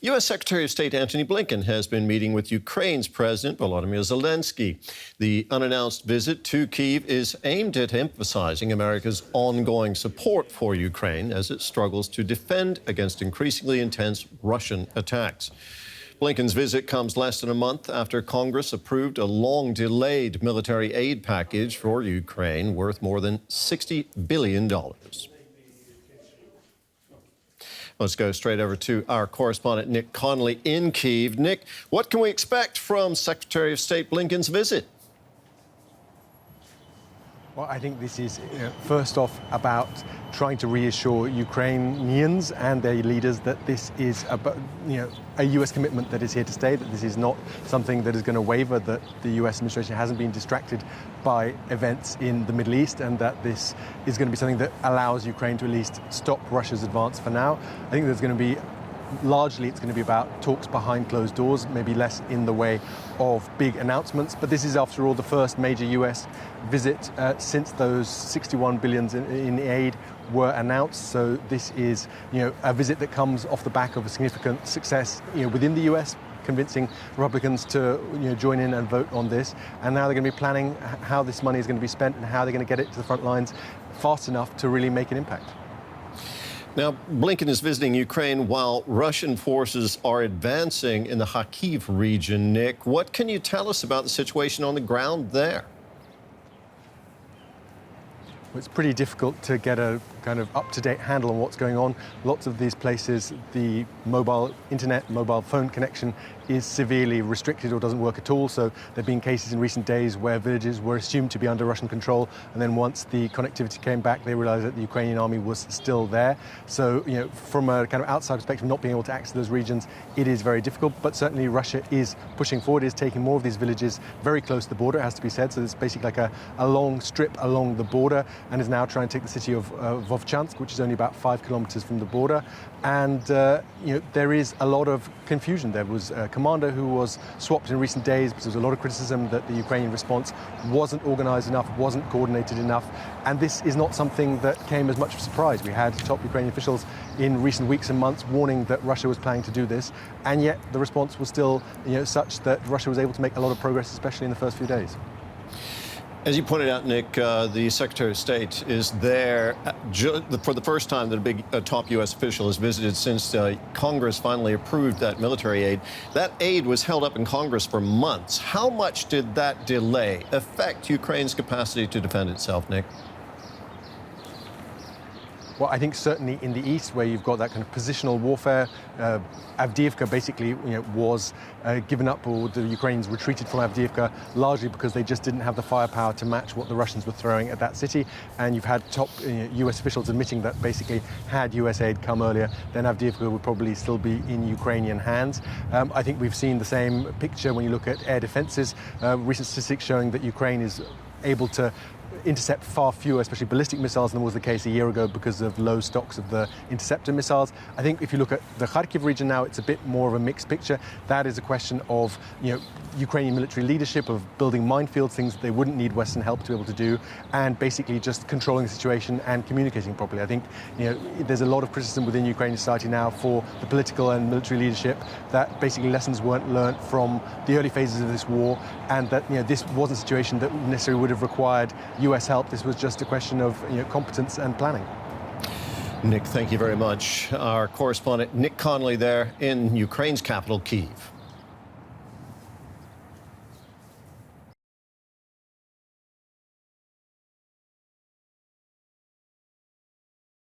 U.S. Secretary of State Antony Blinken has been meeting with Ukraine's President Volodymyr Zelenskyy. The unannounced visit to Kyiv is aimed at emphasizing America's ongoing support for Ukraine as it struggles to defend against increasingly intense Russian attacks. Blinken's visit comes less than a month after Congress approved a long-delayed military aid package for Ukraine worth more than $60 billion. Let's go straight over to our correspondent, Nick Connolly, in Kyiv. Nick, what can we expect from Secretary of State Blinken's visit? Well, I think this is, first off, about trying to reassure Ukrainians and their leaders that this is a U.S. commitment that is here to stay, that this is not something that is going to waver, that the U.S. administration hasn't been distracted by events in the Middle East, and that this is going to be something that allows Ukraine to at least stop Russia's advance for now. I think there's going to be largely, it's going to be about talks behind closed doors, maybe less in the way of big announcements. But this is, after all, the first major U.S. visit since those $61 billion in aid were announced. So this is, a visit that comes off the back of a significant success, within the U.S., convincing Republicans to join in and vote on this. And now they're going to be planning how this money is going to be spent and how they're going to get it to the front lines fast enough to really make an impact. Now, Blinken is visiting Ukraine while Russian forces are advancing in the Kharkiv region. Nick, what can you tell us about the situation on the ground there? It's pretty difficult to get a kind of up-to-date handle on what's going on. Lots of these places, the mobile internet, mobile phone connection is severely restricted or doesn't work at all. So there have been cases in recent days where villages were assumed to be under Russian control, and then once the connectivity came back, they realized that the Ukrainian army was still there. So, from a kind of outside perspective, not being able to access those regions, it is very difficult. But certainly Russia is pushing forward, is taking more of these villages very close to the border, it has to be said. So it's basically like a long strip along the border, and is now trying to take the city of Vovchansk, which is only about 5 kilometers from the border. And, there is a lot of confusion. There was a commander who was swapped in recent days because there was a lot of criticism that the Ukrainian response wasn't organized enough, wasn't coordinated enough. And this is not something that came as much of a surprise. We had top Ukrainian officials in recent weeks and months warning that Russia was planning to do this. And yet the response was still, such that Russia was able to make a lot of progress, especially in the first few days. As you pointed out, Nick, the Secretary of State is there for the first time that a big top U.S. official has visited since Congress finally approved that military aid. That aid was held up in Congress for months. How much did that delay affect Ukraine's capacity to defend itself, Nick? Well, I think certainly in the east, where you've got that kind of positional warfare, Avdiivka basically was given up, or the Ukrainians retreated from Avdiivka largely because they just didn't have the firepower to match what the Russians were throwing at that city. And you've had top U.S. officials admitting that basically had U.S. aid come earlier, then Avdiivka would probably still be in Ukrainian hands. I think we've seen the same picture when you look at air defenses. Recent statistics showing that Ukraine is able to intercept far fewer, especially ballistic missiles, than was the case a year ago because of low stocks of the interceptor missiles. I think if you look at the Kharkiv region now, it's a bit more of a mixed picture. That is a question of, Ukrainian military leadership, of building minefields, things that they wouldn't need Western help to be able to do, and basically just controlling the situation and communicating properly. I think, there's a lot of criticism within Ukrainian society now for the political and military leadership, that basically lessons weren't learnt from the early phases of this war, and that, this wasn't a situation that necessarily would have required U.S. help. This was just a question of competence and planning. Nick, thank you very much. Our correspondent Nick Connolly there in Ukraine's capital, Kyiv.